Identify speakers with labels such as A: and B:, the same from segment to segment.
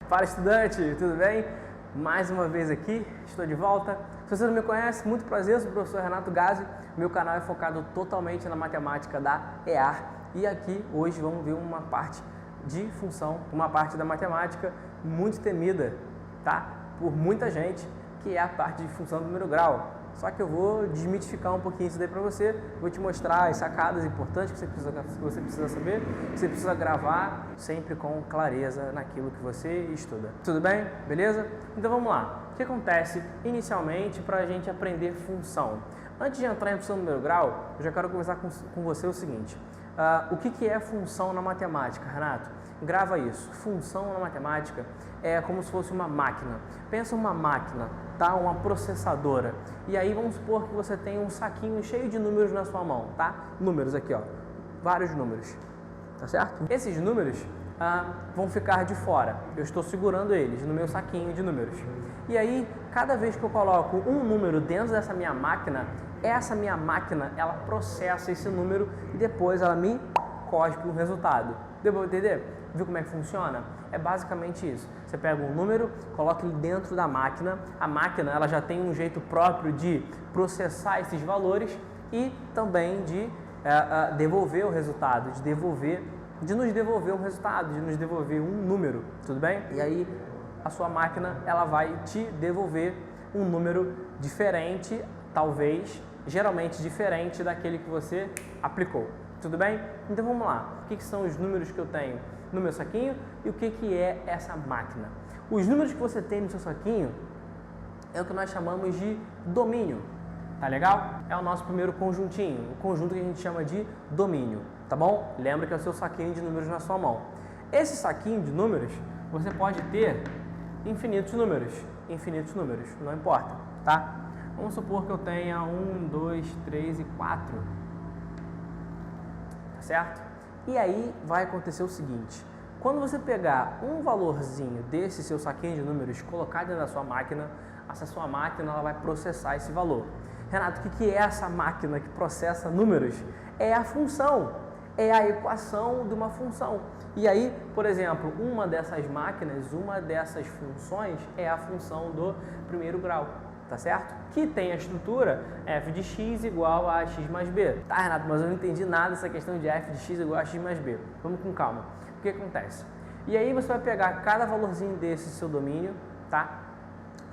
A: Fala, estudante, tudo bem? Mais uma vez aqui, estou de volta. Se você não me conhece, muito prazer, sou o professor Renato Gazzi. Meu canal é focado totalmente na matemática da EAR e aqui hoje vamos ver uma parte de função, uma parte da matemática muito temida, tá? Por muita gente, que é a parte de função do número grau. Só que eu vou desmitificar um pouquinho isso daí para você, vou te mostrar as sacadas importantes que você precisa saber, que você precisa gravar sempre com clareza naquilo que você estuda. Tudo bem? Beleza? Então vamos lá. O que acontece inicialmente para a gente aprender função? Antes de entrar em função do número grau, eu já quero conversar com você o seguinte. O que é função na matemática, Renato? Grava isso. Função na matemática é como se fosse uma máquina. Pensa uma máquina, tá? Uma processadora. E aí vamos supor que você tem um saquinho cheio de números na sua mão, tá? Números aqui, ó. Vários números. Tá certo? Esses números vão ficar de fora. Eu estou segurando eles no meu saquinho de números. E aí, cada vez que eu coloco um número dentro dessa minha máquina, essa minha máquina, ela processa esse número e depois ela me cospe um resultado. Deu para entender? Viu como é que funciona? É basicamente isso. Você pega um número, coloca ele dentro da máquina. A máquina ela já tem um jeito próprio de processar esses valores e também de devolver o resultado, de nos devolver um resultado, de nos devolver um número, tudo bem? E aí a sua máquina ela vai te devolver um número diferente, talvez, geralmente diferente daquele que você aplicou. Tudo bem? Então vamos lá. O que são os números que eu tenho no meu saquinho e o que é essa máquina? Os números que você tem no seu saquinho é o que nós chamamos de domínio. Tá legal? É o nosso primeiro conjuntinho, o conjunto que a gente chama de domínio. Tá bom? Lembra que é o seu saquinho de números na sua mão. Esse saquinho de números, você pode ter infinitos números, não importa, tá? Vamos supor que eu tenha 1, 2, 3 e 4. Tá certo? E aí vai acontecer o seguinte, quando você pegar um valorzinho desse seu saquinho de números, colocar dentro da sua máquina, essa sua máquina ela vai processar esse valor. Renato, o que é essa máquina que processa números? É a função, é a equação de uma função. E aí, por exemplo, uma dessas máquinas, uma dessas funções é a função do primeiro grau. Tá certo? Que tem a estrutura f de x igual a x mais b. Tá, Renato, mas eu não entendi nada dessa questão de f de x igual a x mais b. Vamos com calma. O que acontece? E aí você vai pegar cada valorzinho desse seu domínio, tá?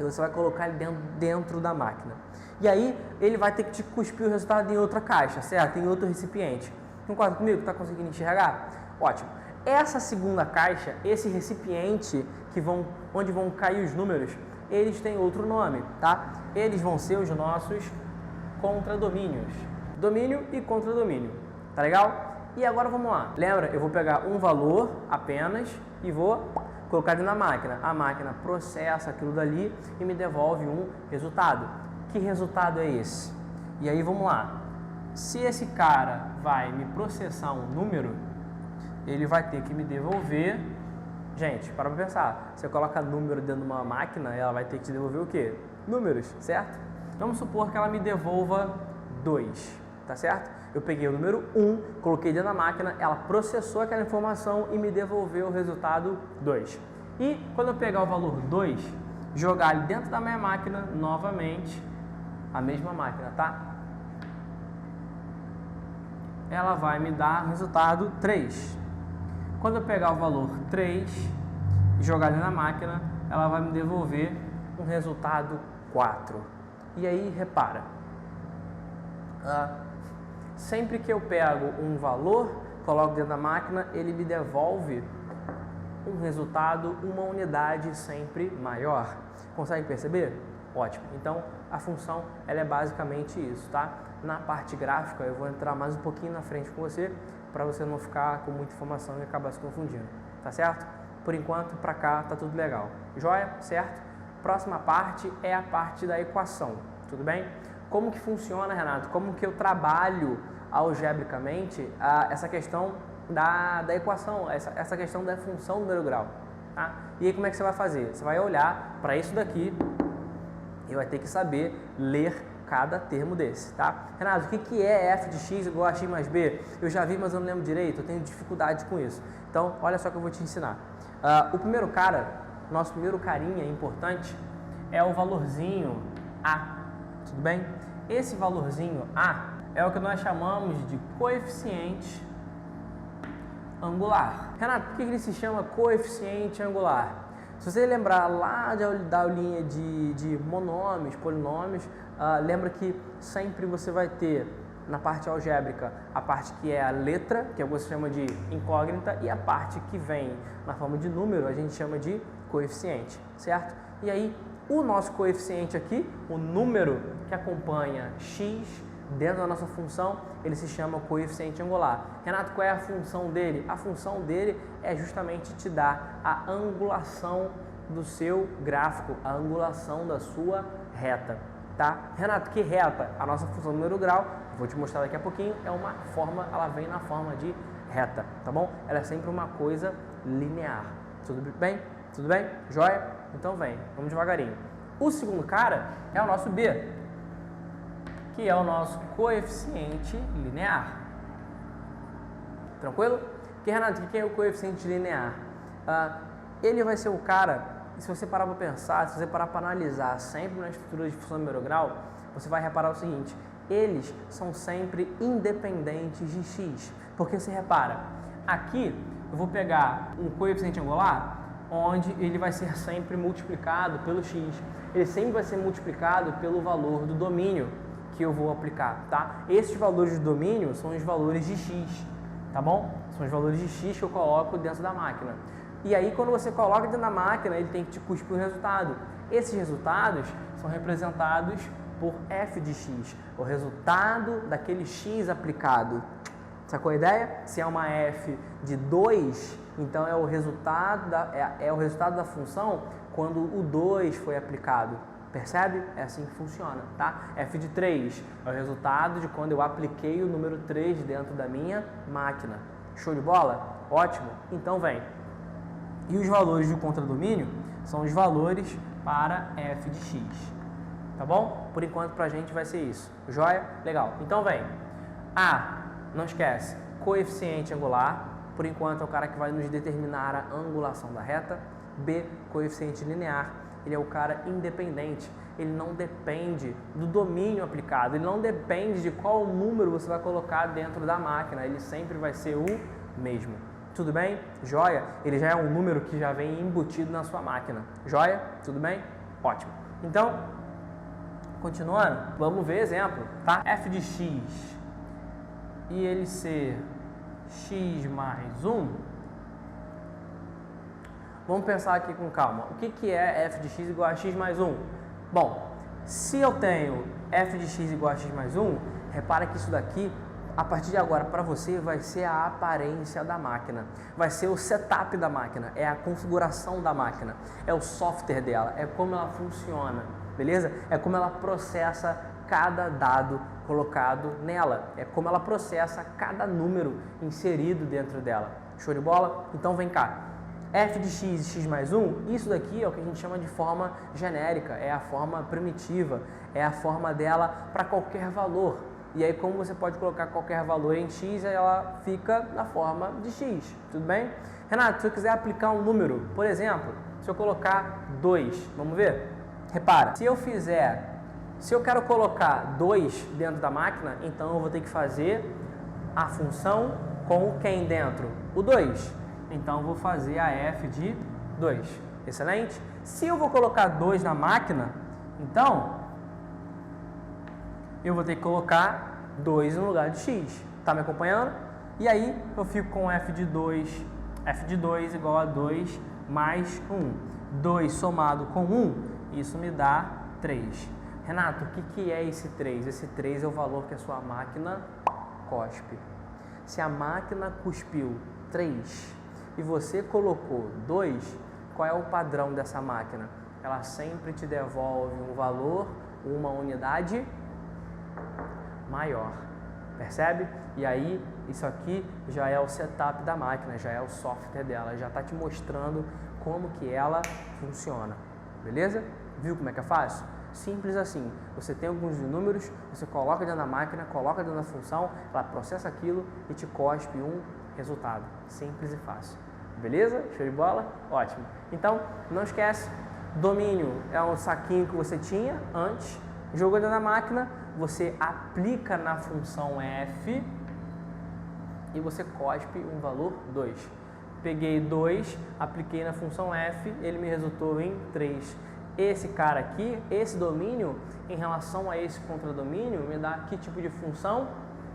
A: E você vai colocar ele dentro da máquina. E aí ele vai ter que te cuspir o resultado em outra caixa, certo? Em outro recipiente. Concorda comigo? Tá conseguindo enxergar? Ótimo. Essa segunda caixa, esse recipiente onde vão cair os números, eles têm outro nome, tá? Eles vão ser os nossos contradomínios. Domínio e contradomínio, tá legal? E agora vamos lá. Lembra, eu vou pegar um valor apenas e vou colocar ele na máquina. A máquina processa aquilo dali e me devolve um resultado. Que resultado é esse? E aí vamos lá. Se esse cara vai me processar um número, ele vai ter que me devolver. Gente, para pensar, você coloca número dentro de uma máquina, ela vai ter que te devolver o quê? Números, certo? Vamos supor que ela me devolva 2, tá certo? Eu peguei o número 1, coloquei dentro da máquina, ela processou aquela informação e me devolveu o resultado 2. E quando eu pegar o valor 2, jogar ele dentro da minha máquina, novamente, a mesma máquina, tá? Ela vai me dar o resultado 3. Quando eu pegar o valor 3 e jogar ele na máquina, ela vai me devolver um resultado 4. E aí, repara, sempre que eu pego um valor, coloco dentro da máquina, ele me devolve um resultado, uma unidade sempre maior. Consegue perceber? Ótimo. Então, a função ela é basicamente isso, tá? Na parte gráfica, eu vou entrar mais um pouquinho na frente com você, para você não ficar com muita informação e acabar se confundindo, tá certo? Por enquanto, para cá, tá tudo legal. Joia? Certo? Próxima parte é a parte da equação, tudo bem? Como que funciona, Renato? Como que eu trabalho algebricamente essa questão da equação, essa questão da função do número grau, tá? E aí como é que você vai fazer? Você vai olhar para isso daqui e vai ter que saber ler cada termo desse, tá? Renato, o que é f de x igual a x mais b? Eu já vi, mas eu não lembro direito, eu tenho dificuldade com isso. Então, olha só que eu vou te ensinar. O primeiro cara, nosso primeiro carinha importante é o valorzinho A, tudo bem? Esse valorzinho A é o que nós chamamos de coeficiente angular. Renato, por que ele se chama coeficiente angular? Se você lembrar lá da aulinha de monômios, polinômios, lembra que sempre você vai ter na parte algébrica a parte que é a letra, que você chama de incógnita, e a parte que vem na forma de número a gente chama de coeficiente, certo? E aí o nosso coeficiente aqui, o número que acompanha x dentro da nossa função, ele se chama coeficiente angular. Renato, qual é a função dele? A função dele é justamente te dar a angulação do seu gráfico, a angulação da sua reta, tá? Renato, que reta? A nossa função número grau, vou te mostrar daqui a pouquinho, é uma forma, ela vem na forma de reta, tá bom? Ela é sempre uma coisa linear. Tudo bem? Tudo bem? Joia? Então vem, vamos devagarinho. O segundo cara é o nosso B, que é o nosso coeficiente linear. Tranquilo? Que, Renato, o que é o coeficiente linear? Ele vai ser o cara, se você parar para pensar, se você parar para analisar sempre na estrutura de função número grau, você vai reparar o seguinte: eles são sempre independentes de x. Porque você repara, aqui eu vou pegar um coeficiente angular onde ele vai ser sempre multiplicado pelo x. Ele sempre vai ser multiplicado pelo valor do domínio que eu vou aplicar, tá? Esses valores de domínio são os valores de x, tá bom? São os valores de x que eu coloco dentro da máquina. E aí, quando você coloca dentro da máquina, ele tem que te cuspir o resultado. Esses resultados são representados por f de x, o resultado daquele x aplicado. Sacou a ideia? Se é uma f de 2, então é o resultado da função quando o 2 foi aplicado. Percebe? É assim que funciona, tá? f de 3 é o resultado de quando eu apliquei o número 3 dentro da minha máquina. Show de bola? Ótimo? Então vem. E os valores do contradomínio são os valores para f de x. Tá bom? Por enquanto pra gente vai ser isso. Joia? Legal. Então vem. A, não esquece, coeficiente angular. Por enquanto é o cara que vai nos determinar a angulação da reta. B, coeficiente linear. Ele é o cara independente, ele não depende do domínio aplicado, ele não depende de qual número você vai colocar dentro da máquina, ele sempre vai ser o mesmo. Tudo bem? Joia? Ele já é um número que já vem embutido na sua máquina. Joia? Tudo bem? Ótimo. Então, continuando, vamos ver exemplo, tá? f de x e ele ser x mais 1. Vamos pensar aqui com calma. O que é f de x igual a x mais 1? Bom, se eu tenho f de x igual a x mais 1, repara que isso daqui, a partir de agora, para você, vai ser a aparência da máquina. Vai ser o setup da máquina, é a configuração da máquina, é o software dela, é como ela funciona, beleza? É como ela processa cada dado colocado nela, é como ela processa cada número inserido dentro dela. Show de bola? Então vem cá. f de x e x mais 1, isso daqui é o que a gente chama de forma genérica, é a forma primitiva, é a forma dela para qualquer valor. E aí, como você pode colocar qualquer valor em x, ela fica na forma de x, tudo bem? Renato, se eu quiser aplicar um número, por exemplo, se eu colocar 2, vamos ver? Repara, se eu quero colocar 2 dentro da máquina, então eu vou ter que fazer a função com quem dentro? O 2. Então, eu vou fazer a f de 2. Excelente? Se eu vou colocar 2 na máquina, então, eu vou ter que colocar 2 no lugar de x. Tá me acompanhando? E aí, eu fico com f de 2 igual a 2 mais 1. 2 somado com 1, isso me dá 3. Renato, o que é esse 3? Esse 3 é o valor que a sua máquina cospe. Se a máquina cuspiu 3... e você colocou 2, qual é o padrão dessa máquina? Ela sempre te devolve um valor, uma unidade maior. Percebe? E aí, isso aqui já é o setup da máquina, já é o software dela, já está te mostrando como que ela funciona. Beleza? Viu como é que é fácil? Simples assim. Você tem alguns números, você coloca dentro da máquina, coloca dentro da função, ela processa aquilo e te cospe um resultado. Simples e fácil. Beleza? Show de bola? Ótimo. Então, não esquece, domínio é um saquinho que você tinha antes, jogou dentro da máquina, você aplica na função f e você cospe um valor 2. Peguei 2, apliquei na função f, ele me resultou em 3. Esse cara aqui, esse domínio, em relação a esse contradomínio, me dá que tipo de função?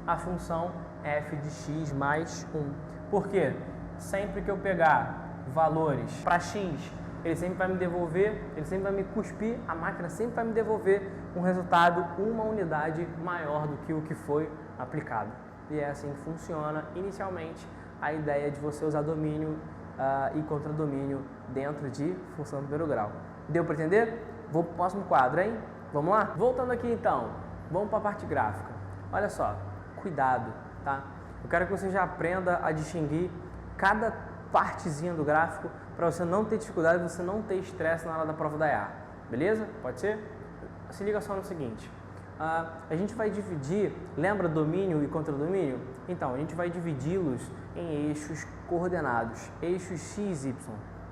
A: A função f de x mais 1. Por quê? Sempre que eu pegar valores para x, ele sempre vai me devolver, ele sempre vai me cuspir, a máquina sempre vai me devolver um resultado, uma unidade maior do que o que foi aplicado. E é assim que funciona inicialmente a ideia de você usar domínio e contradomínio dentro de função do primeiro grau. Deu para entender? Vou para o próximo quadro, hein? Vamos lá? Voltando aqui então, vamos para a parte gráfica. Olha só, cuidado, tá? Eu quero que você já aprenda a distinguir cada partezinha do gráfico para você não ter dificuldade, você não ter estresse na hora da prova da EA. Beleza? Pode ser? Se liga só no seguinte. A gente vai dividir, lembra domínio e contradomínio? Então, a gente vai dividi-los em eixos coordenados, eixos x, y,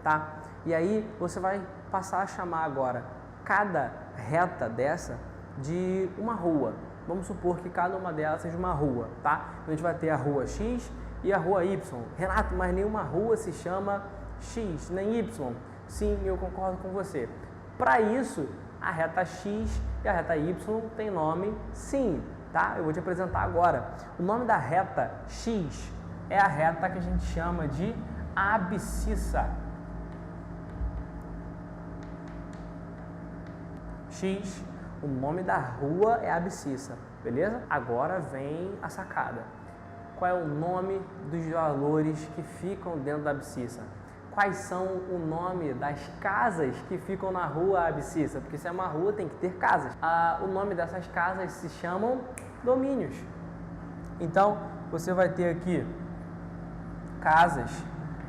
A: tá? E aí você vai passar a chamar agora cada reta dessa de uma rua. Vamos supor que cada uma delas seja uma rua, tá? Então, a gente vai ter a rua x e a rua y. Renato, mas nenhuma rua se chama x, nem y. Sim, eu concordo com você. Para isso, a reta x e a reta y tem nome sim, tá? Eu vou te apresentar agora. O nome da reta x é a reta que a gente chama de abscissa. X, o nome da rua é abscissa, beleza? Agora vem a sacada. Qual é o nome dos valores que ficam dentro da abscissa? Quais são o nome das casas que ficam na rua abscissa? Porque se é uma rua tem que ter casas. O nome dessas casas se chamam domínios. Então, você vai ter aqui casas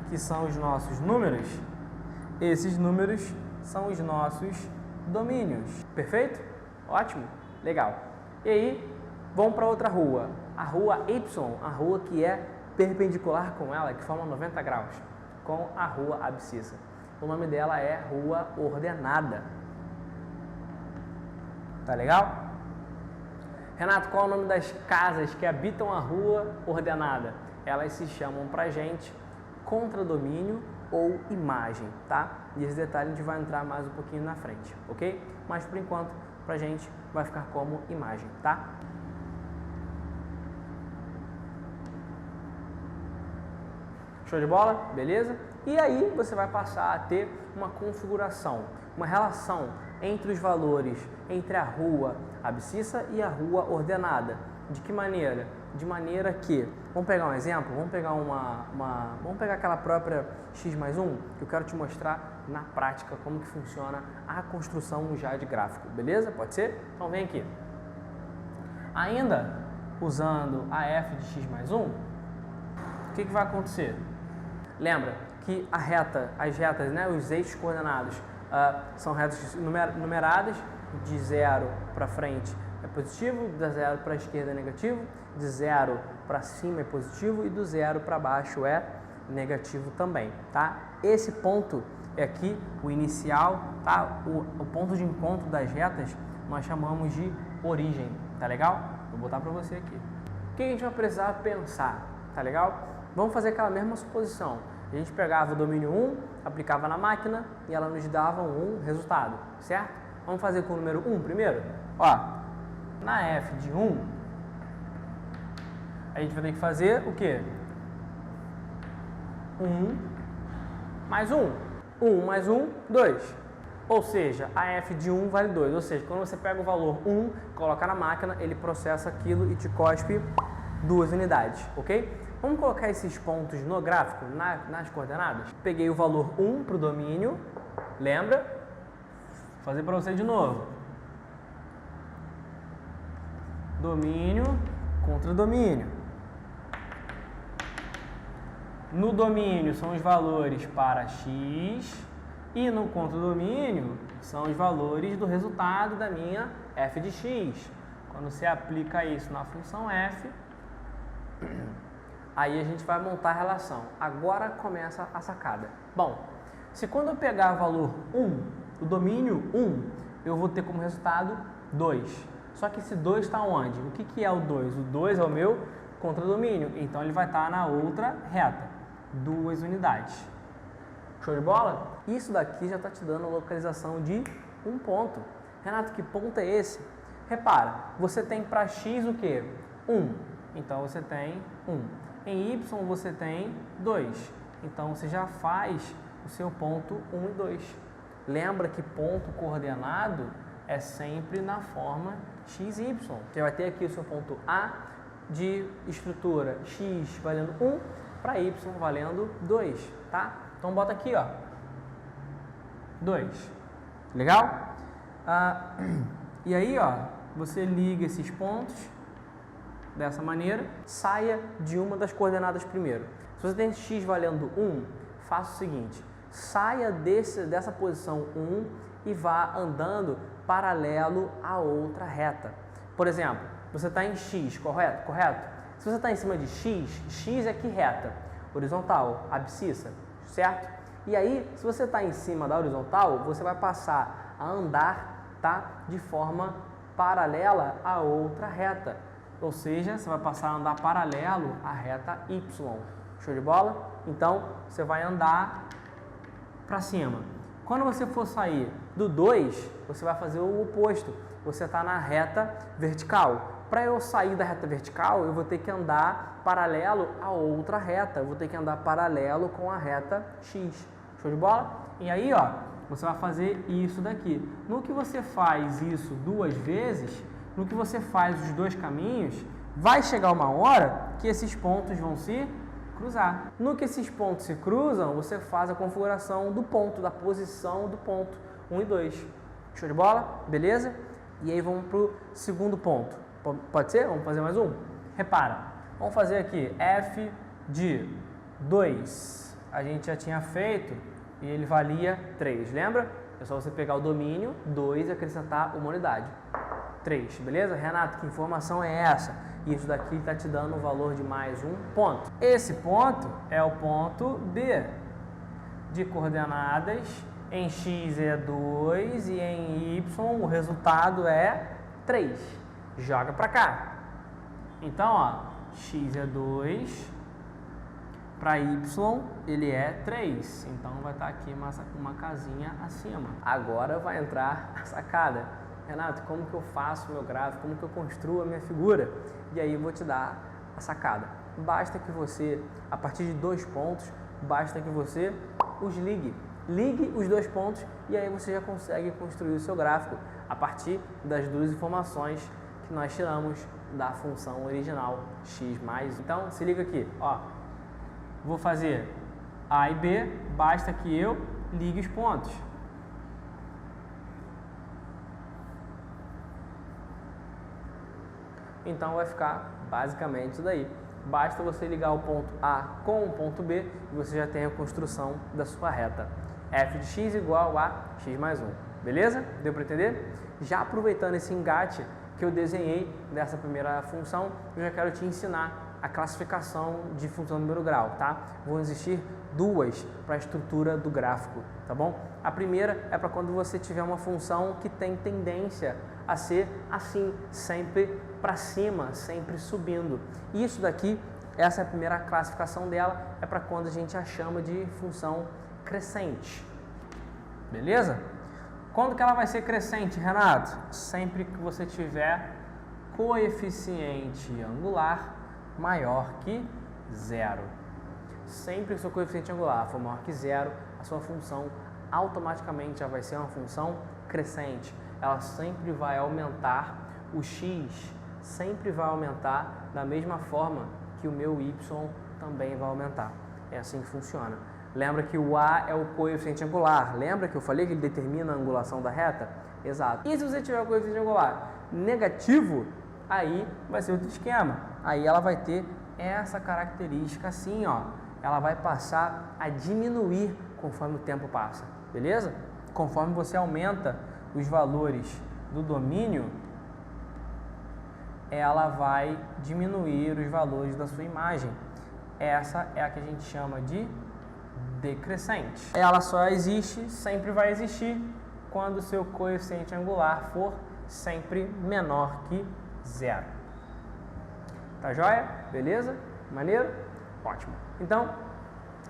A: que são os nossos números. Esses números são os nossos domínios. Perfeito? Ótimo? Legal. E aí, vamos para outra rua. A rua Y, a rua que é perpendicular com ela, que forma 90 graus, com a rua abscissa. O nome dela é rua ordenada. Tá legal? Renato, qual é o nome das casas que habitam a rua ordenada? Elas se chamam pra gente contradomínio ou imagem, tá? E esse detalhe a gente vai entrar mais um pouquinho na frente, ok? Mas por enquanto, pra gente vai ficar como imagem, tá? Show de bola? Beleza? E aí você vai passar a ter uma configuração, uma relação entre os valores, entre a rua abscissa e a rua ordenada. De que maneira? De maneira que, vamos pegar um exemplo, vamos pegar aquela própria x mais 1, que eu quero te mostrar na prática como que funciona a construção já de gráfico, beleza? Pode ser? Então vem aqui. Ainda usando a f de x mais 1, o que vai acontecer? Lembra que as retas, né, os eixos coordenados são retas numeradas, de 0 para frente é positivo, de 0 para a esquerda é negativo, de 0 para cima é positivo e do 0 para baixo é negativo também, tá? Esse ponto é aqui o inicial, tá? O ponto de encontro das retas nós chamamos de origem, tá legal? Vou botar para você aqui. O que a gente vai precisar pensar, tá legal? Vamos fazer aquela mesma suposição. A gente pegava o domínio 1, aplicava na máquina e ela nos dava um resultado, certo? Vamos fazer com o número 1 primeiro? Ó, na f de 1, a gente vai ter que fazer o quê? 1 mais 1. 1 mais 1, 2. Ou seja, a f de 1 vale 2. Ou seja, quando você pega o valor 1, coloca na máquina, ele processa aquilo e te cospe 2 unidades, ok? Vamos colocar esses pontos no gráfico, nas coordenadas. Peguei o valor 1 para o domínio, lembra? Vou fazer para você de novo. Domínio contra domínio. No domínio são os valores para x e no contradomínio são os valores do resultado da minha f de x. Quando você aplica isso na função f, Aí a gente vai montar a relação. Agora começa a sacada. Bom, se quando eu pegar o valor 1, o domínio 1, eu vou ter como resultado 2. Só que esse 2 está onde? O que é o 2? O 2 é o meu contradomínio, então ele vai estar na outra reta, 2 unidades. Show de bola? Isso daqui já está te dando a localização de um ponto. Renato, que ponto é esse? Repara, você tem para x o quê? 1. Então você tem 1. Em y você tem 2. Então você já faz o seu ponto 1 e 2. Lembra que ponto coordenado é sempre na forma x e y. Você vai ter aqui o seu ponto A de estrutura x valendo 1 para y valendo 2, tá? Então bota aqui, ó, 2. Legal? E aí, ó, você liga esses pontos dessa maneira, saia de uma das coordenadas primeiro. Se você tem x valendo 1, faça o seguinte, saia dessa posição 1 e vá andando paralelo à outra reta. Por exemplo, você está em x, correto? Se você está em cima de x é que reta? Horizontal, abscissa, certo? E aí, se você está em cima da horizontal, você vai passar a andar, tá, de forma paralela à outra reta. Ou seja, você vai passar a andar paralelo à reta y. Show de bola? Então, você vai andar para cima. Quando você for sair do 2, você vai fazer o oposto. Você está na reta vertical. Para eu sair da reta vertical, eu vou ter que andar paralelo a outra reta. Eu vou ter que andar paralelo com a reta x. Show de bola? E aí, ó, você vai fazer isso daqui. No que você faz isso 2 vezes, no que você faz os 2 caminhos, vai chegar uma hora que esses pontos vão se cruzar. No que esses pontos se cruzam, você faz a configuração do ponto, da posição do ponto 1 e 2. Show de bola? Beleza? E aí vamos para o segundo ponto. Pode ser? Vamos fazer mais um? Repara, vamos fazer aqui f de 2. A gente já tinha feito e ele valia 3, lembra? É só você pegar o domínio 2 e acrescentar uma unidade. 3, beleza? Renato, que informação é essa? Isso daqui está te dando o valor de mais um ponto. Esse ponto é o ponto B, de coordenadas em x é 2 e em y o resultado é 3. Joga para cá. Então, ó, x é 2, para y ele é 3. Então vai estar aqui uma casinha acima. Agora vai entrar a sacada. Renato, como que eu faço o meu gráfico? Como que eu construo a minha figura? E aí eu vou te dar a sacada. Basta que você, a partir de 2 pontos, basta que você os ligue. Ligue os 2 pontos e aí você já consegue construir o seu gráfico a partir das 2 informações que nós tiramos da função original x mais. Então, se liga aqui, ó. Vou fazer A e B, basta que eu ligue os pontos. Então vai ficar basicamente isso daí. Basta você ligar o ponto A com o ponto B e você já tem a construção da sua reta. f de x igual a x mais 1. Beleza? Deu para entender? Já aproveitando esse engate que eu desenhei dessa primeira função, eu já quero te ensinar a classificação de função número grau, tá? Vão existir 2 para a estrutura do gráfico, tá bom? A primeira é para quando você tiver uma função que tem tendência a ser assim, sempre para cima, sempre subindo. Isso daqui, essa é a primeira classificação dela, é para quando a gente a chama de função crescente. Beleza? Quando que ela vai ser crescente, Renato? Sempre que você tiver coeficiente angular maior que 0. Sempre que o seu coeficiente angular for maior que 0, a sua função automaticamente já vai ser uma função crescente. Ela sempre vai aumentar, o x sempre vai aumentar da mesma forma que o meu y também vai aumentar. É assim que funciona. Lembra que o a é o coeficiente angular. Lembra que eu falei que ele determina a angulação da reta? Exato. E se você tiver o coeficiente angular negativo, aí vai ser outro esquema. Aí ela vai ter essa característica assim, ó. Ela vai passar a diminuir conforme o tempo passa. Beleza? Conforme você aumenta os valores do domínio, ela vai diminuir os valores da sua imagem. essa é a que a gente chama de decrescente. Ela só existe, sempre vai existir, quando o seu coeficiente angular for sempre menor que 0. Tá joia? Beleza? Maneiro? Ótimo. Então,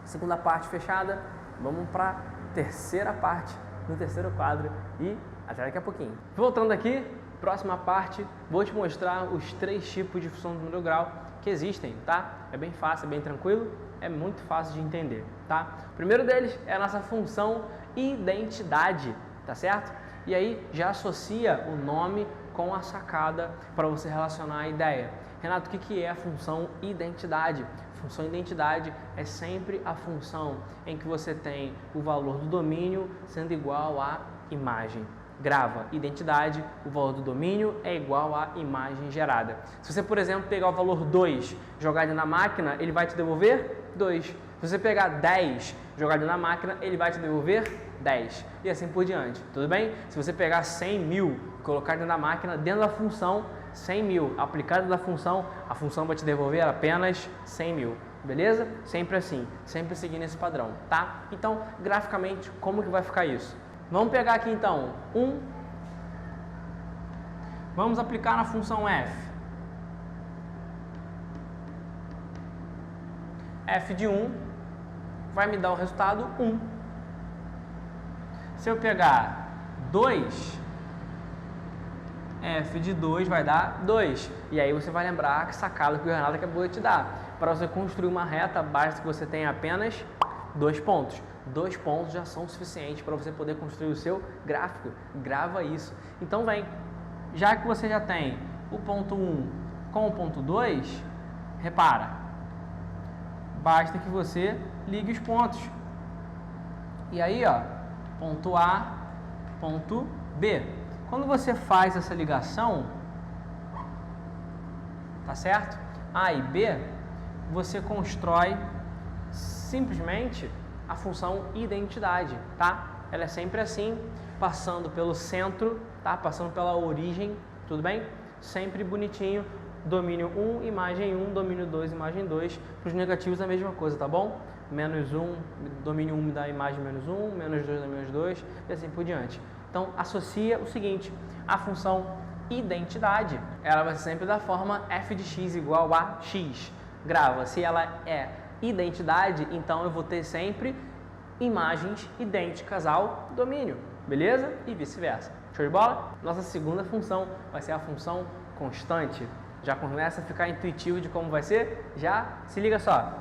A: segunda parte fechada, vamos para a terceira parte, no terceiro quadro e até daqui a pouquinho. Voltando aqui, próxima parte, vou te mostrar os 3 tipos de função do primeiro grau que existem, tá? É bem fácil, é bem tranquilo, é muito fácil de entender, tá? O primeiro deles é a nossa função identidade, tá certo? E aí já associa o nome com a sacada para você relacionar a ideia. Renato, o que é a função identidade? Função identidade é sempre a função em que você tem o valor do domínio sendo igual à imagem. Grava identidade, o valor do domínio é igual à imagem gerada. Se você, por exemplo, pegar o valor 2, jogar ele na máquina, ele vai te devolver 2. Se você pegar 10, jogar ele na máquina, ele vai te devolver 10. E assim por diante, tudo bem? Se você pegar 100 mil, colocar dentro da máquina, dentro da função, 100 mil, aplicado da função, a função vai te devolver apenas 100 mil. Beleza? Sempre assim, sempre seguindo esse padrão, tá? Então, graficamente, como que vai ficar isso? Vamos pegar aqui então, 1. Vamos aplicar na função f. F de 1 vai me dar o resultado 1. Se eu pegar 2, f de 2 vai dar 2. E aí você vai lembrar que sacada que o Renato acabou de te dar. Para você construir uma reta, basta que você tenha apenas 2 pontos. 2 pontos já são suficientes para você poder construir o seu gráfico. Grava isso. Então vem, já que você já tem o ponto 1 com o ponto 2, repara, basta que você ligue os pontos. E aí, ó, ponto A, ponto B. Quando você faz essa ligação, tá certo? A e B, você constrói simplesmente a função identidade, tá? Ela é sempre assim, passando pelo centro, tá? Passando pela origem, tudo bem? Sempre bonitinho, domínio 1, imagem 1, domínio 2, imagem 2. Para os negativos a mesma coisa, tá bom? Menos 1, domínio 1 me dá imagem menos 1, menos 2 dá menos 2, e assim por diante. Então, associa o seguinte, a função identidade, ela vai ser sempre da forma f de x igual a x. Grava, se ela é identidade, então eu vou ter sempre imagens idênticas ao domínio, beleza? E vice-versa. Show de bola? Nossa segunda função vai ser a função constante. Já começa a ficar intuitivo de como vai ser? Já? Se liga só.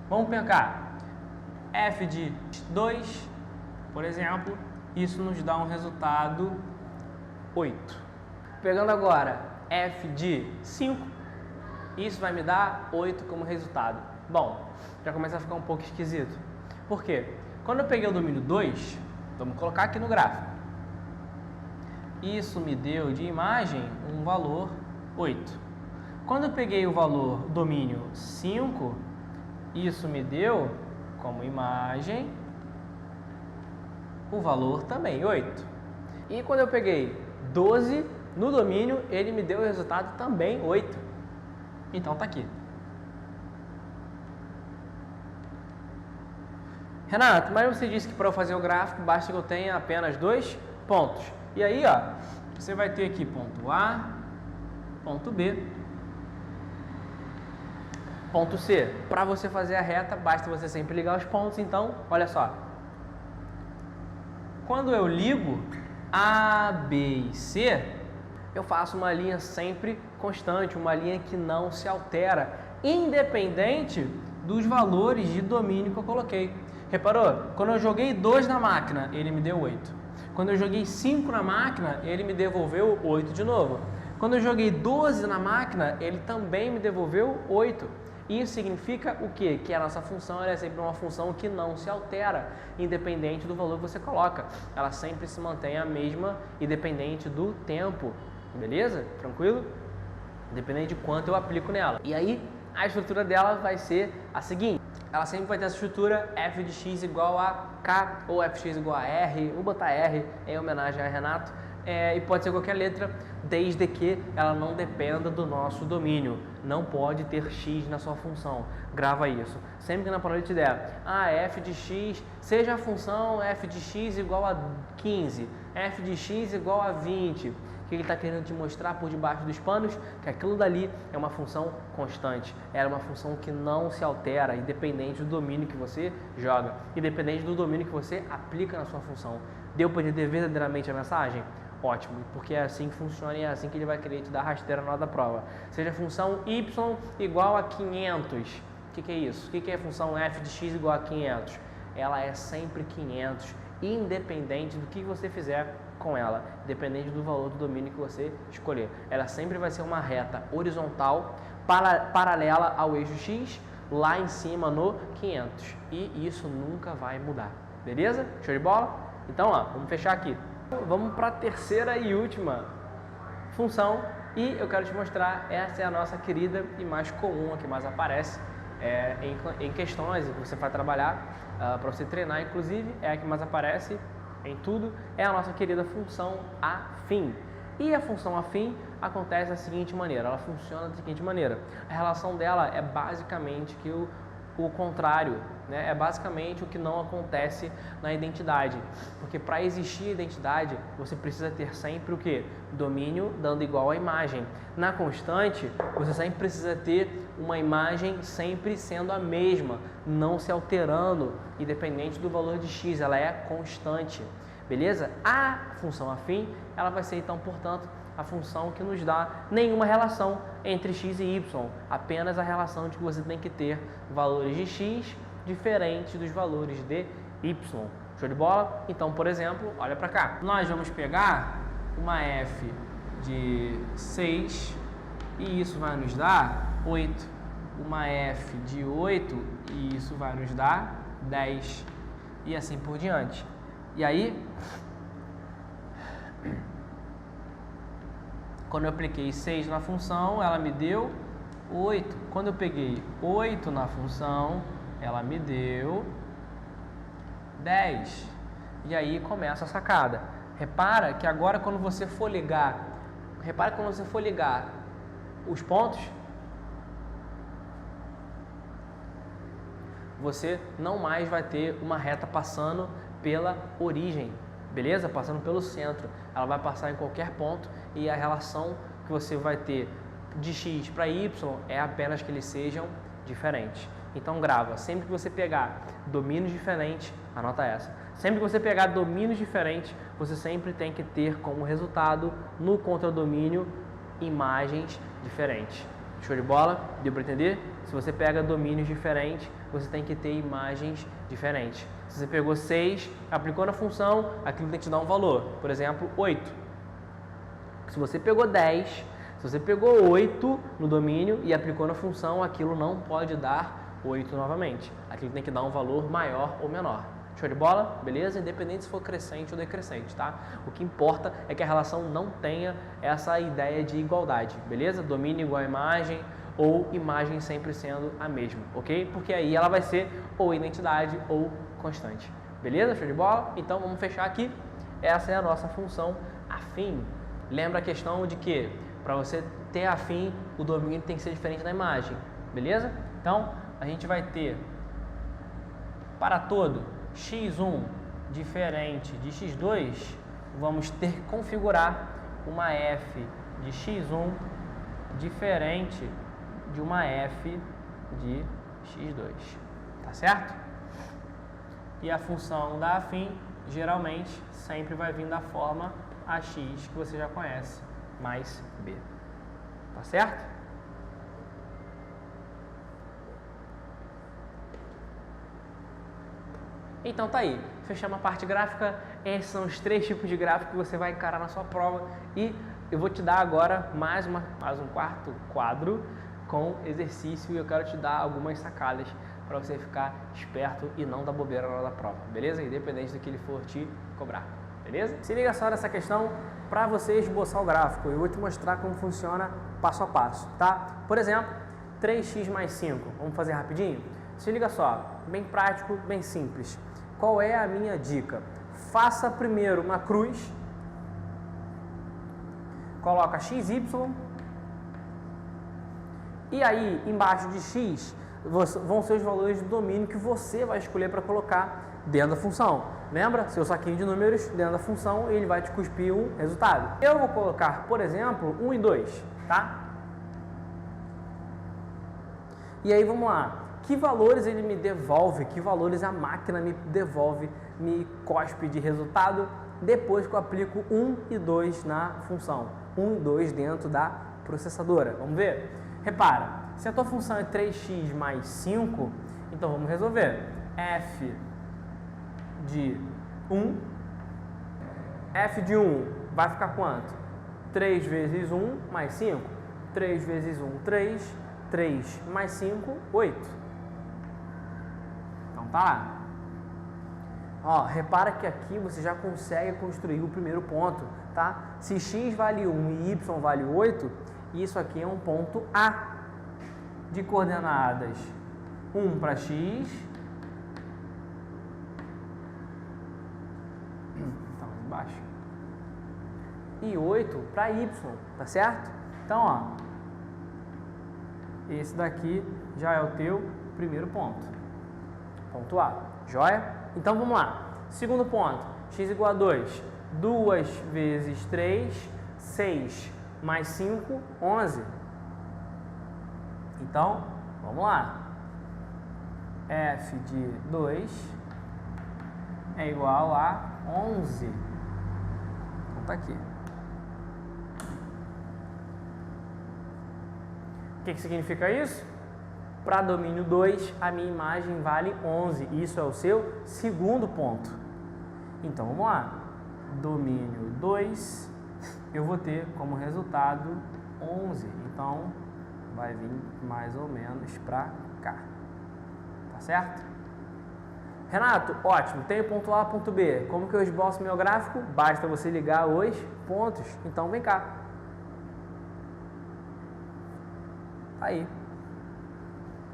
A: Vamos pensar. F de 2, por exemplo, isso nos dá um resultado 8. Pegando agora f de 5, isso vai me dar 8 como resultado. Bom, já começa a ficar um pouco esquisito. Por quê? Quando eu peguei o domínio 2, vamos colocar aqui no gráfico. Isso me deu de imagem um valor 8. Quando eu peguei o valor domínio 5, isso me deu como imagem o valor também 8. E quando eu peguei 12 no domínio, ele me deu o resultado também 8. Então tá aqui. Renato, mas você disse que para eu fazer o gráfico basta que eu tenha apenas 2 pontos. E aí, ó, você vai ter aqui ponto A, ponto B, ponto C. Para você fazer a reta, basta você sempre ligar os pontos. Então, olha só. Quando eu ligo A, B e C, eu faço uma linha sempre constante, uma linha que não se altera, independente dos valores de domínio que eu coloquei. Reparou? Quando eu joguei 2 na máquina, ele me deu 8. Quando eu joguei 5 na máquina, ele me devolveu 8 de novo. Quando eu joguei 12 na máquina, ele também me devolveu 8. Isso significa o quê? Que a nossa função é sempre uma função que não se altera, independente do valor que você coloca. Ela sempre se mantém a mesma, independente do tempo. Beleza? Tranquilo? Independente de quanto eu aplico nela. E aí, a estrutura dela vai ser a seguinte. Ela sempre vai ter essa estrutura f de x igual a k ou f de x igual a r. Vou botar r em homenagem a Renato. e pode ser qualquer letra, desde que ela não dependa do nosso domínio. Não pode ter x na sua função. Grava isso. Sempre que na prova ele te der, f de x, seja a função f de x igual a 15, f de x igual a 20. O que ele está querendo te mostrar por debaixo dos panos? Que aquilo dali é uma função constante. É uma função que não se altera, independente do domínio que você joga, independente do domínio que você aplica na sua função. Deu para entender verdadeiramente a mensagem? Ótimo, porque é assim que funciona e é assim que ele vai querer te dar rasteira na hora da prova. Seja a função y igual a 500. O que é isso? O que é a função f de x igual a 500? Ela é sempre 500, independente do que você fizer com ela, independente do valor do domínio que você escolher. Ela sempre vai ser uma reta horizontal paralela ao eixo x, lá em cima no 500. E isso nunca vai mudar. Beleza? Show de bola? Então, vamos fechar aqui. Vamos para a terceira e última função e eu quero te mostrar, essa é a nossa querida e mais comum, a que mais aparece em questões que você vai trabalhar, para você treinar, inclusive, é a que mais aparece em tudo, é a nossa querida função afim. E a função afim acontece da seguinte maneira, ela funciona da seguinte maneira, a relação dela é basicamente que o contrário, né? É basicamente o que não acontece na identidade, porque para existir identidade você precisa ter sempre o que? Domínio dando igual à imagem. Na constante você sempre precisa ter uma imagem sempre sendo a mesma, não se alterando, independente do valor de x, ela é constante, beleza? A função afim, ela vai ser então, portanto, a função que nos dá nenhuma relação entre x e y, apenas a relação de que você tem que ter valores de x diferentes dos valores de y. Show de bola? Então, por exemplo, olha para cá. Nós vamos pegar uma f de 6 e isso vai nos dar 8. Uma f de 8 e isso vai nos dar 10. E assim por diante. E aí, quando eu apliquei 6 na função, ela me deu 8. Quando eu peguei 8 na função, ela me deu 10. E aí começa a sacada. Repara que agora quando você for ligar, os pontos, você não mais vai ter uma reta passando pela origem, beleza? Passando pelo centro. Ela vai passar em qualquer ponto e a relação que você vai ter de x para y é apenas que eles sejam diferentes. Então grava, sempre que você pegar domínios diferentes, anota essa. Sempre que você pegar domínios diferentes, você sempre tem que ter como resultado no contradomínio imagens diferentes. Show de bola? Deu para entender? Se você pega domínios diferentes, você tem que ter imagens diferentes. Se você pegou 6, aplicou na função, aquilo tem que te dar um valor. Por exemplo, 8. Se você pegou 10, se você pegou 8 no domínio e aplicou na função, aquilo não pode dar 8 novamente. Aquilo tem que dar um valor maior ou menor. Show de bola? Beleza? Independente se for crescente ou decrescente, tá? O que importa é que a relação não tenha essa ideia de igualdade, beleza? Domínio igual a imagem ou imagem sempre sendo a mesma, ok? Porque aí ela vai ser ou identidade ou constante, beleza? Show de bola? Então vamos fechar aqui. Essa é a nossa função afim. Lembra a questão de que para você ter afim, o domínio tem que ser diferente da imagem, beleza? Então a gente vai ter para todo x1 diferente de x2, vamos ter que configurar uma f de x1 diferente de uma f de x2, tá certo? E a função da afim, geralmente, sempre vai vir da forma ax, que você já conhece, mais b, tá certo? Então tá aí, fechamos a parte gráfica. Esses são os 3 tipos de gráfico que você vai encarar na sua prova e eu vou te dar agora mais um quarto quadro com exercício e eu quero te dar algumas sacadas para você ficar esperto e não dar bobeira na hora da prova, beleza? Independente do que ele for te cobrar, beleza? Se liga só nessa questão para você esboçar o gráfico. Eu vou te mostrar como funciona passo a passo, tá? Por exemplo, 3x mais 5, vamos fazer rapidinho? Se liga só, bem prático, bem simples. Qual é a minha dica? Faça primeiro uma cruz coloca xy, e aí embaixo de x vão ser os valores do domínio que você vai escolher para colocar dentro da função. Lembra? Seu saquinho de números dentro da função, ele vai te cuspir um resultado. Eu vou colocar, por exemplo, 1 e 2, tá? E aí vamos lá. Que valores ele me devolve? Que valores a máquina me devolve, me cospe de resultado depois que eu aplico 1 e 2 na função? 1 e 2 dentro da processadora. Vamos ver? Repara, se a tua função é 3x mais 5, então vamos resolver. F de 1, f de 1 vai ficar quanto? 3 vezes 1 mais 5. 3 vezes 1, 3. 3 mais 5, 8. Então tá lá. Ó, repara que aqui você já consegue construir o primeiro ponto, tá? Se x vale 1 e y vale 8, isso aqui é um ponto A de coordenadas 1 para x, tá mais embaixo, e 8 para y, tá certo? Então, ó, esse daqui já é o teu primeiro ponto. Ponto A. Joia? Então vamos lá. Segundo ponto. X igual a 2. 2 vezes 3, 6 mais 5, 11. Então, vamos lá. F de 2 é igual a 11. Então tá aqui. O que significa isso? Para domínio 2, a minha imagem vale 11. Isso é o seu segundo ponto. Então, vamos lá. Domínio 2, eu vou ter como resultado 11. Então, vai vir mais ou menos para cá. Tá certo? Renato, ótimo. Tenho ponto A, ponto B. Como que eu esboço meu gráfico? Basta você ligar os pontos. Então, vem cá. Aí,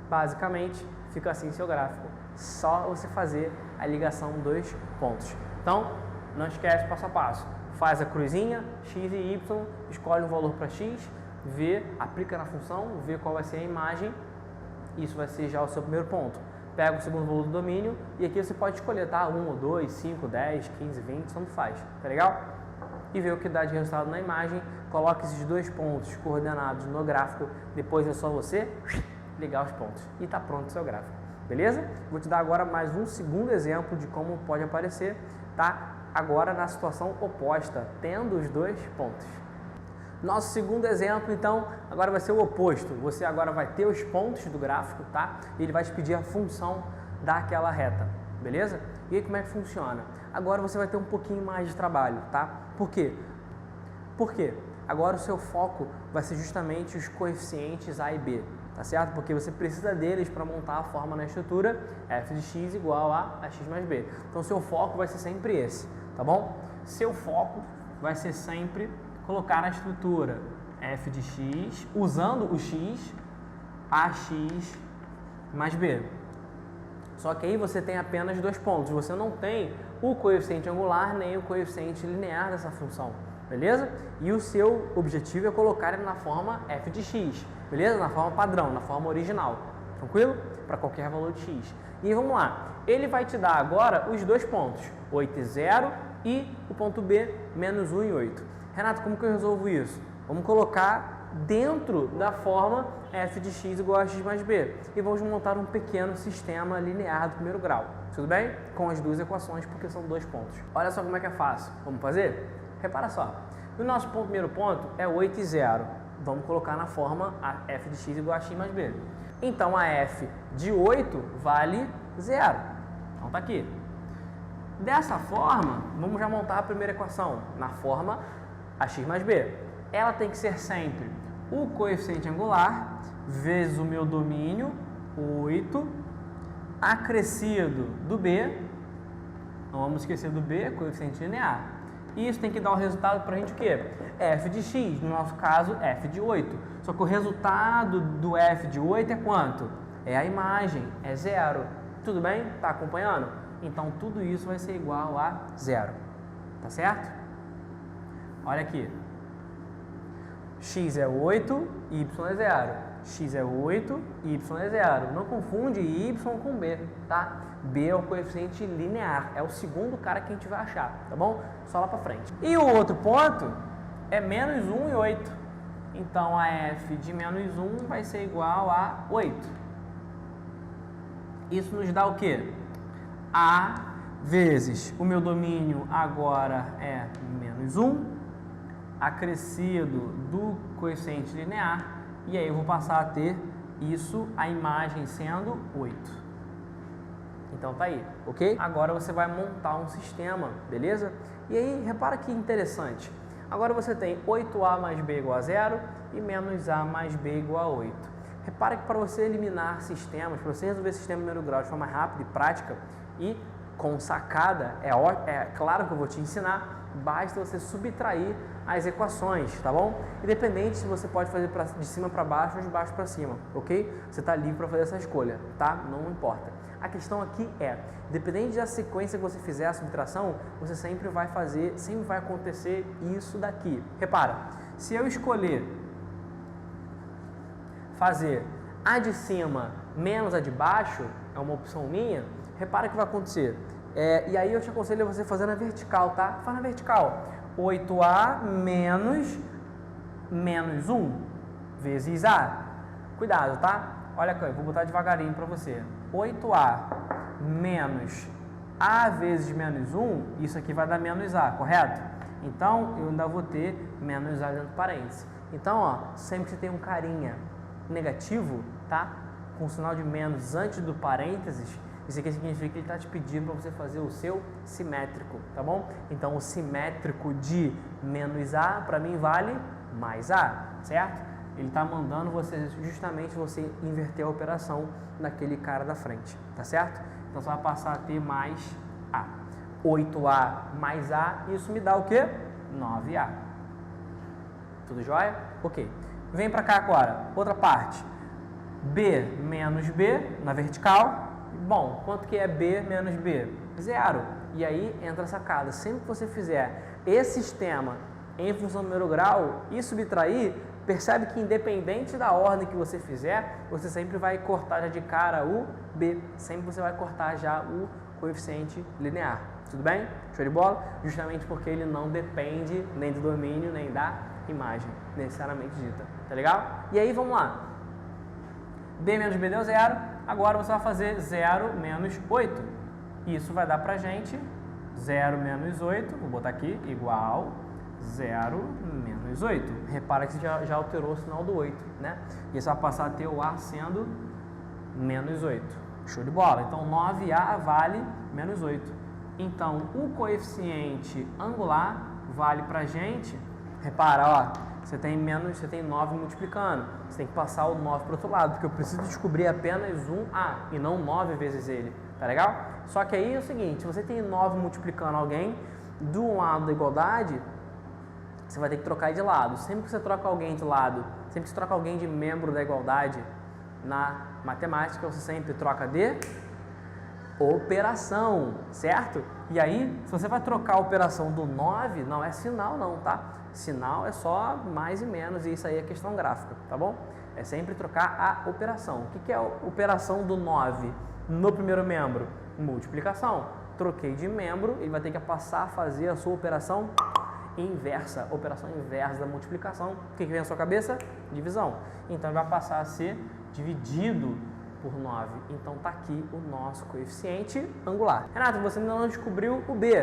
A: basicamente, fica assim seu gráfico. Só você fazer a ligação dos pontos. Então, não esquece passo a passo. Faz a cruzinha, x e y, escolhe um valor para x, vê, aplica na função, vê qual vai ser a imagem. Isso vai ser já o seu primeiro ponto. Pega o segundo valor do domínio e aqui você pode escolher, tá? 1 ou 2, 5, 10, 15, 20, tanto faz. Tá legal? E ver o que dá de resultado na imagem. Coloque esses dois pontos coordenados no gráfico. Depois é só você ligar os pontos. E está pronto o seu gráfico. Beleza? Vou te dar agora mais um segundo exemplo de como pode aparecer. Tá? Agora na situação oposta, tendo os dois pontos. Nosso segundo exemplo, então, agora vai ser o oposto. Você agora vai ter os pontos do gráfico, tá? E ele vai te pedir a função daquela reta. Beleza? E aí como é que funciona? Agora você vai ter um pouquinho mais de trabalho, tá? Por quê? Por quê? Agora o seu foco vai ser justamente os coeficientes A e B, tá certo? Porque você precisa deles para montar a forma na estrutura f de x igual a x mais b. Então seu foco vai ser sempre esse, tá bom? Seu foco vai ser sempre colocar na estrutura f de x, usando o x, ax mais b. Só que aí você tem apenas dois pontos, você não tem o coeficiente angular nem o coeficiente linear dessa função, beleza? E o seu objetivo é colocar ele na forma f de x, beleza? Na forma padrão, na forma original, tranquilo? Para qualquer valor de x. E vamos lá, ele vai te dar agora os dois pontos, 8 e 0 e o ponto B, menos 1 e 8. Renato, como que eu resolvo isso? Vamos colocar dentro da forma f de x igual a x mais b. E vamos montar um pequeno sistema linear do primeiro grau. Tudo bem? Com as duas equações, porque são dois pontos. Olha só como é que é fácil. Vamos fazer? Repara só. O nosso primeiro ponto é 8 e 0. Vamos colocar na forma a f de x igual a x mais b. Então, a f de 8 vale 0. Então, tá aqui. Dessa forma, vamos já montar a primeira equação na forma ax mais b. Ela tem que ser sempre o coeficiente angular vezes o meu domínio, 8, acrescido do b, não vamos esquecer do b, coeficiente linear. E isso tem que dar o resultado para a gente o quê? F de x, no nosso caso, f de 8. Só que o resultado do f de 8 é quanto? É a imagem, é 0. Tudo bem? Tá acompanhando? Então, tudo isso vai ser igual a 0. Tá certo? Olha aqui. x é 8, y é 0. X é 8, y é 0. Não confunde y com b, tá? B é o coeficiente linear, é o segundo cara que a gente vai achar, tá bom? Só lá pra frente. E o outro ponto é menos 1 e 8. Então, a f de menos 1 vai ser igual a 8. Isso nos dá o quê? A vezes o meu domínio agora é menos 1, acrescido do coeficiente linear, e aí eu vou passar a ter isso, a imagem sendo 8. Então tá aí, ok? Agora você vai montar um sistema, beleza? E aí, repara que interessante. Agora você tem 8a mais b igual a 0 e menos a mais b igual a 8. Repara que para você eliminar sistemas, para você resolver sistema de primeiro grau de forma rápida e prática e com sacada, é claro que eu vou te ensinar, basta você subtrair as equações, tá bom? Independente se você pode fazer de cima para baixo ou de baixo para cima, ok? Você está livre para fazer essa escolha, tá? Não importa. A questão aqui é, independente da sequência que você fizer a subtração, você sempre vai acontecer isso daqui. Repara, se eu escolher fazer a de cima menos a de baixo, é uma opção minha, repara o que vai acontecer. E aí eu te aconselho você fazer na vertical, tá? Faz na vertical. 8a menos 1 vezes a. Cuidado, tá? Olha aqui, eu vou botar devagarinho para você. 8a menos a vezes menos 1, isso aqui vai dar menos a, correto? Então, eu ainda vou ter menos a dentro do parênteses. Então, ó, sempre que você tem um carinha negativo, tá? Com o sinal de menos antes do parênteses, isso aqui significa que ele está te pedindo para você fazer o seu simétrico, tá bom? Então, o simétrico de menos a, para mim, vale mais a, certo? Ele está mandando justamente você inverter a operação naquele cara da frente, tá certo? Então, você vai passar a ter mais a. 8a mais a, isso me dá o quê? 9a. Tudo jóia? Ok. Vem para cá agora, outra parte. B menos B na vertical. Bom, quanto que é B menos B? 0. E aí entra a sacada. Sempre que você fizer esse sistema em função do primeiro grau e subtrair, percebe que independente da ordem que você fizer, você sempre vai cortar já de cara o B. Sempre você vai cortar já o coeficiente linear. Tudo bem? Show de bola? Justamente porque ele não depende nem do domínio, nem da imagem, necessariamente dita. Tá legal? E aí, vamos lá. B menos B deu 0. Agora você vai fazer 0 menos 8. Isso vai dar pra gente 0 menos 8, vou botar aqui, igual 0 menos 8. Repara que você já alterou o sinal do 8, né? E você vai passar a ter o A sendo menos 8. Show de bola. Então, 9A vale menos 8. Então, o coeficiente angular vale pra gente, repara, ó, você tem 9 multiplicando, você tem que passar o 9 para o outro lado, porque eu preciso descobrir apenas um A e não 9 vezes ele, tá legal? Só que aí é o seguinte, se você tem 9 multiplicando alguém do lado da igualdade, você vai ter que trocar de lado. Sempre que você troca alguém de lado, sempre que você troca alguém de membro da igualdade na matemática, você sempre troca de operação, certo? E aí, se você vai trocar a operação do 9, não é sinal não, tá? Sinal é só mais e menos, e isso aí é questão gráfica, tá bom? É sempre trocar a operação. O que é a operação do 9 no primeiro membro? Multiplicação. Troquei de membro, ele vai ter que passar a fazer a sua operação inversa, operação inversa da multiplicação. O que vem na sua cabeça? Divisão. Então, ele vai passar a ser dividido por 9. Então, tá aqui o nosso coeficiente angular. Renato, você ainda não descobriu o B.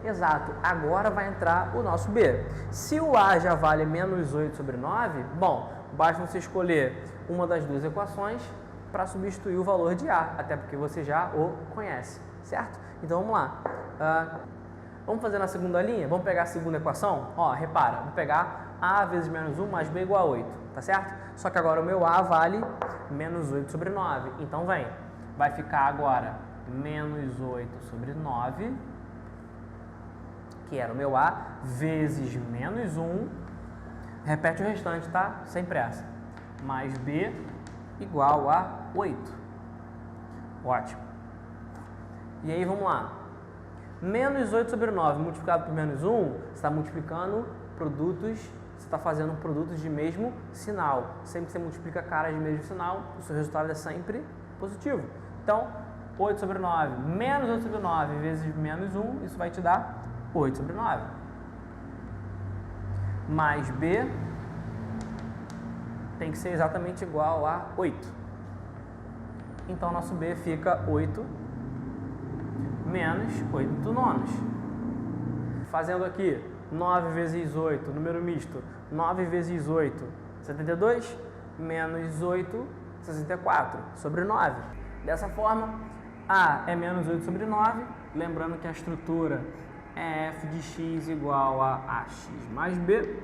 A: Exato. Agora vai entrar o nosso B. Se o A já vale menos 8 sobre 9, bom, basta você escolher uma das duas equações para substituir o valor de A, até porque você já o conhece, certo? Então, vamos lá. Vamos fazer na segunda linha? Vamos pegar a segunda equação? Ó, repara, vou pegar A vezes menos 1 mais B igual a 8, tá certo? Só que agora o meu A vale menos 8 sobre 9. Então, vem. Vai ficar agora menos 8 sobre 9, que era o meu A, vezes menos 1. Repete o restante, tá? Sem pressa. Mais B igual a 8. Ótimo. E aí, vamos lá. Menos 8 sobre 9 multiplicado por menos 1, você está multiplicando produtos você está fazendo um produto de mesmo sinal. Sempre que você multiplica caras de mesmo sinal, o seu resultado é sempre positivo. Então, 8 sobre 9 menos 8 sobre 9 vezes menos 1, isso vai te dar 8 sobre 9. Mais B tem que ser exatamente igual a 8. Então, nosso B fica 8 menos 8 nonos. Fazendo aqui 9 vezes 8, número misto, 9 vezes 8, 72, menos 8, 64, sobre 9. Dessa forma, A é menos 8 sobre 9, lembrando que a estrutura é f de x igual a ax mais b,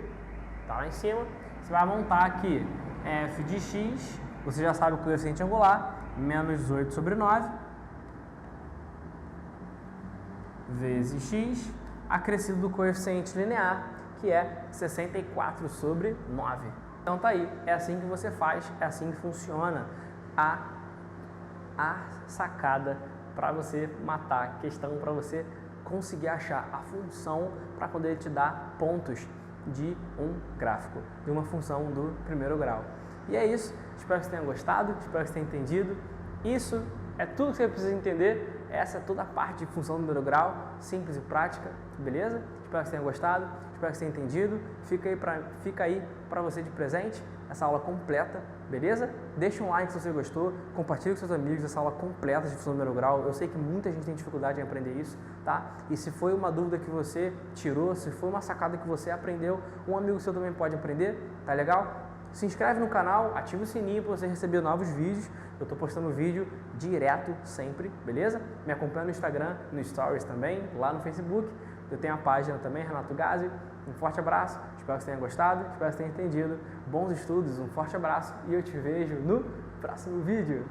A: tá lá em cima. Você vai montar aqui f de x, você já sabe o coeficiente angular, menos 8 sobre 9, vezes x, acrescido do coeficiente linear, que é 64 sobre 9. Então tá aí, é assim que você faz, é assim que funciona a sacada para você matar a questão, para você conseguir achar a função para poder te dar pontos de um gráfico, de uma função do primeiro grau. E é isso, espero que você tenha gostado, espero que você tenha entendido. Isso é tudo que você precisa entender, essa é toda a parte de função do primeiro grau, simples e prática, beleza? Espero que você tenha gostado, espero que você tenha entendido. Fica aí para você de presente essa aula completa, beleza? Deixa um like se você gostou, compartilhe com seus amigos essa aula completa de função do primeiro grau. Eu sei que muita gente tem dificuldade em aprender isso, tá? E se foi uma dúvida que você tirou, se foi uma sacada que você aprendeu, um amigo seu também pode aprender, tá legal? Se inscreve no canal, ativa o sininho para você receber novos vídeos. Eu estou postando vídeo direto sempre, beleza? Me acompanha no Instagram, no Stories também, lá no Facebook. Eu tenho a página também, Renato Gazzi. Um forte abraço, espero que você tenha gostado, espero que você tenha entendido. Bons estudos, um forte abraço e eu te vejo no próximo vídeo.